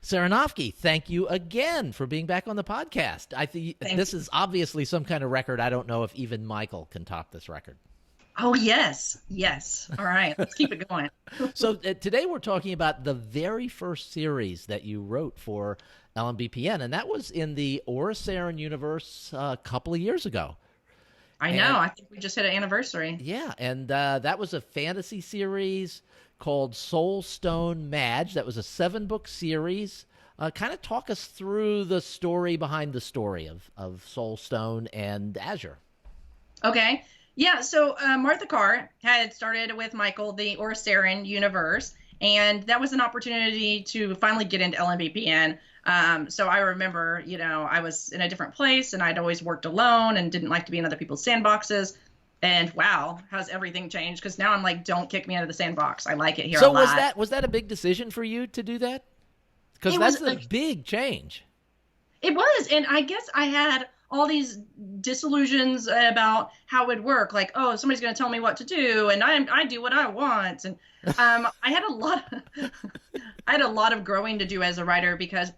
Sarah Noffke, thank you again for being back on the podcast. I think this is obviously some kind of record. I don't know if even Michael can top this record. Oh, yes. Yes. All right. Let's keep it going. So today we're talking about the very first series that you wrote for LMBPN, and that was in the Oriceran Universe a couple of years ago. I know. I think we just hit an anniversary. Yeah, and that was a fantasy series called Soul Stone Mage. That was a 7-book series. Kind of talk us through the story behind the story of Soul Stone and Azure. Okay. Yeah, so Martha Carr had started with Michael the Oriceran Universe, and that was an opportunity to finally get into LMBPN. So I remember, I was in a different place, and I'd always worked alone and didn't like to be in other people's sandboxes. And wow, how's everything changed? Because now I'm like, don't kick me out of the sandbox. I like it here a lot. So was that a big decision for you to do that? Because that's a big change. It was, and I guess I had all these disillusions about how it would work. Like, oh, somebody's going to tell me what to do, and I do what I want. And I had a lot of growing to do as a writer, because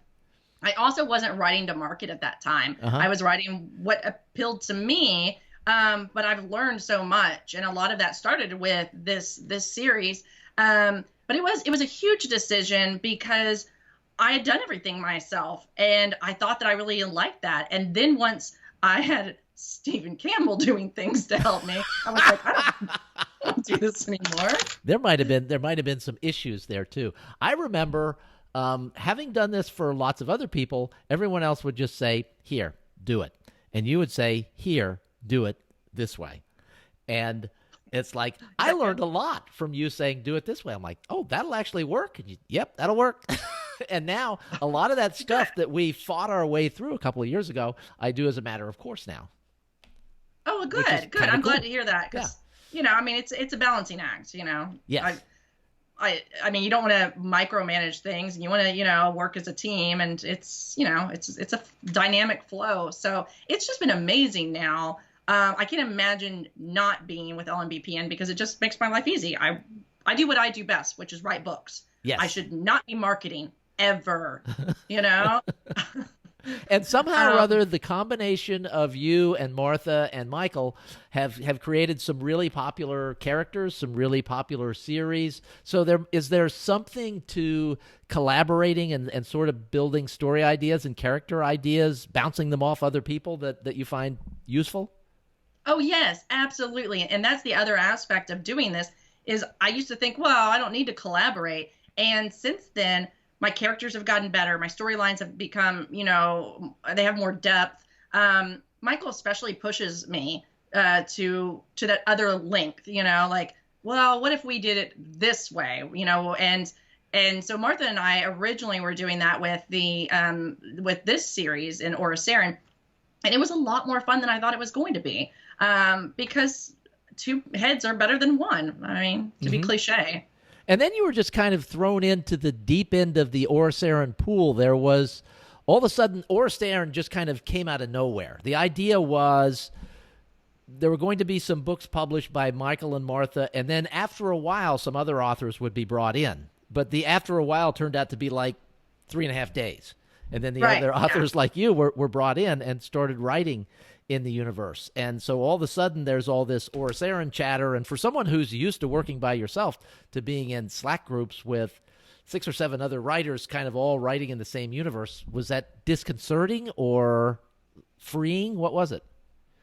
I also wasn't writing to market at that time. I was writing what appealed to me. But I've learned so much, and a lot of that started with this series. But it was a huge decision because I had done everything myself, and I thought that I really liked that. And then once I had Stephen Campbell doing things to help me, I was like, I don't do this anymore. There might have been some issues there too. I remember having done this for lots of other people. Everyone else would just say, "Here, do it," and you would say, "Here, do it this way." And it's like, I learned a lot from you saying, do it this way. I'm like, oh, that'll actually work. And yep, that'll work. And now a lot of that stuff that we fought our way through a couple of years ago, I do as a matter of course now. Oh, good. I'm glad to hear that. Because, it's a balancing act, Yes. I mean, you don't want to micromanage things, and you want to, work as a team, and it's a dynamic flow. So it's just been amazing now. I can't imagine not being with LMBPN, because it just makes my life easy. I do what I do best, which is write books. Yes. I should not be marketing ever, And somehow or other, the combination of you and Martha and Michael have created some really popular characters, some really popular series. So is there something to collaborating and sort of building story ideas and character ideas, bouncing them off other people that you find useful? Oh, yes, absolutely. And that's the other aspect of doing this, is I used to think, well, I don't need to collaborate. And since then, my characters have gotten better. My storylines have become, they have more depth. Michael especially pushes me to that other length, like, well, what if we did it this way, and so Martha and I originally were doing that with with this series in Oriceran, and it was a lot more fun than I thought it was going to be, because two heads are better than one. I mean, to be cliche. And then you were just kind of thrown into the deep end of the Oriceran pool. There was, all of a sudden, Oriceran just kind of came out of nowhere. The idea was there were going to be some books published by Michael and Martha, and then after a while, some other authors would be brought in. But the after a while turned out to be like 3.5 days. And then the other authors like you were brought in and started writing in the universe. And so all of a sudden there's all this Oriceran chatter. And for someone who's used to working by yourself, to being in Slack groups with 6 or 7 other writers kind of all writing in the same universe, was that disconcerting or freeing? What was it?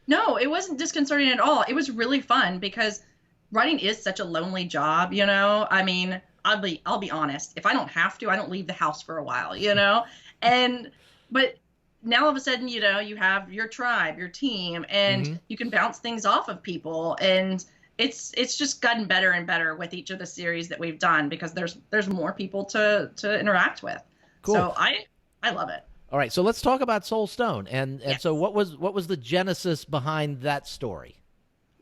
No, it wasn't disconcerting at all. It was really fun, because writing is such a lonely job, I mean, I'll be honest. If I don't have to, I don't leave the house for a while, but now all of a sudden, you have your tribe, your team, and you can bounce things off of people. And it's just gotten better and better with each of the series that we've done, because there's more people to interact with. Cool. So I love it. All right, so let's talk about Soul Stone. And so what was the genesis behind that story?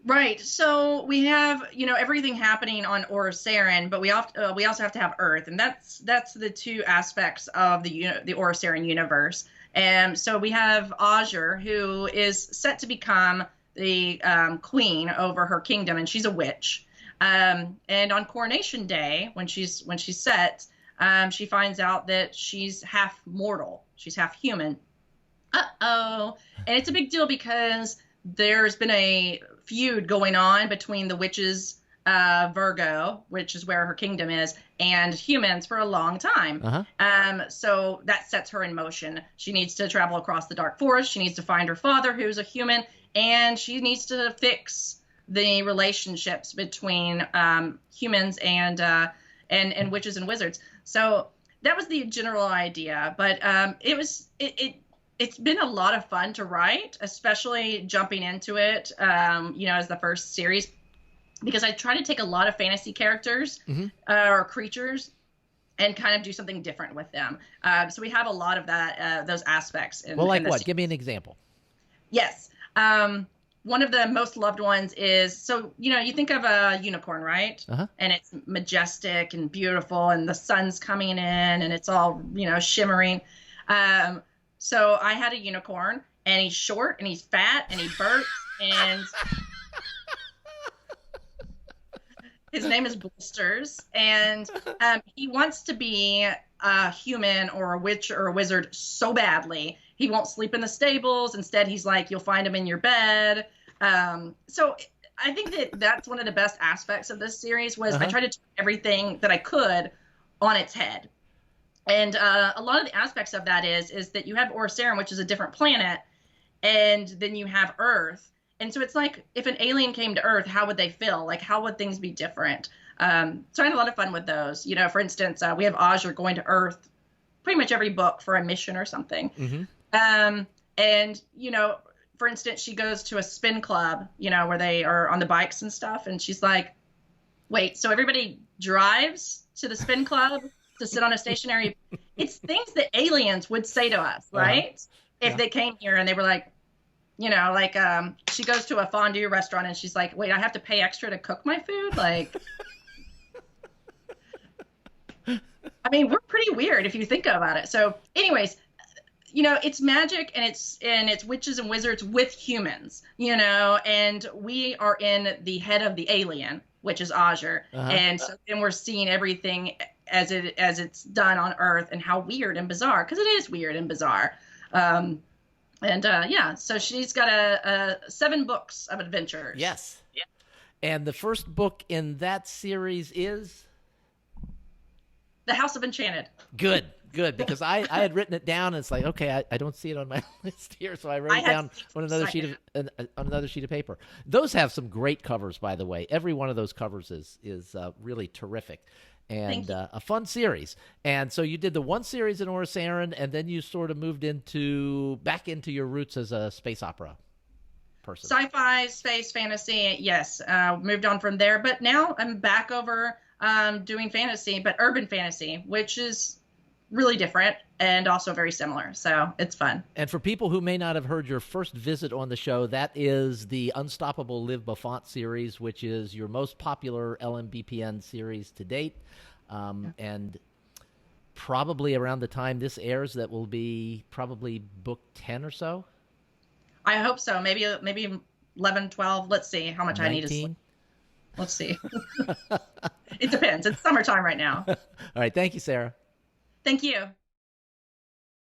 Right. So we have, everything happening on Oriceran, but we also have to have Earth, and that's the two aspects of the Oriceran universe. And so we have Azure, who is set to become the queen over her kingdom, and she's a witch. And on Coronation Day, when she's set, she finds out that she's half mortal. She's half human. Uh-oh. And it's a big deal because there's been a feud going on between the witches, Virgo, which is where her kingdom is, and humans for a long time. So that sets her in motion. She needs to travel across the dark forest. She needs to find her father, who's a human, and she needs to fix the relationships between humans and witches and wizards. So that was the general idea, but it's been a lot of fun to write, especially jumping into it, as the first series, because I try to take a lot of fantasy characters or creatures and kind of do something different with them. So we have a lot of that, those aspects. Well, like what? Give me an example. Yes. One of the most loved ones is, so, you think of a unicorn, right? And it's majestic and beautiful, and the sun's coming in, and it's all, shimmering. So I had a unicorn, and he's short, and he's fat, and he burps, and his name is Blisters, and he wants to be a human or a witch or a wizard so badly. He won't sleep in the stables. Instead, he's like, you'll find him in your bed. So I think that's one of the best aspects of this series was I tried to turn everything that I could on its head. And a lot of the aspects of that is that you have Oriceran, which is a different planet, and then you have Earth. And so it's like, if an alien came to Earth, how would they feel? Like, how would things be different? So I had a lot of fun with those. For instance, we have Azure going to Earth pretty much every book for a mission or something. And, for instance, she goes to a spin club, where they are on the bikes and stuff. And she's like, wait, so everybody drives to the spin club to sit on a stationary? It's things that aliens would say to us, right? If they came here and they were like, she goes to a fondue restaurant and she's like, wait, I have to pay extra to cook my food? Like, I mean, we're pretty weird if you think about it. So anyways, it's magic and it's witches and wizards with humans, and we are in the head of the alien, which is Azure. And so then we're seeing everything as it's done on Earth and how weird and bizarre, because it is weird and bizarre. So she's got 7 books of adventures. Yes. Yeah. And the first book in that series is? The House of Enchanted. Good, because I had written it down, and it's like, okay, I don't see it on my list here, so I wrote it down on another sheet of paper. Those have some great covers, by the way. Every one of those covers is really terrific. And a fun series. And so you did the one series in Oriceran, and then you sort of moved back into your roots as a space opera person. Sci-fi, space, fantasy, yes. Moved on from there. But now I'm back over doing fantasy, but urban fantasy, which is really different and also very similar. So it's fun. And for people who may not have heard your first visit on the show, that is the Unstoppable Liv Buffont series, which is your most popular LMBPN series to date. And probably around the time this airs, that will be probably book 10 or so. I hope so. Maybe 11, 12. Let's see how much 19? I need to sleep. Let's see. It depends. It's summertime right now. All right. Thank you, Sarah. Thank you.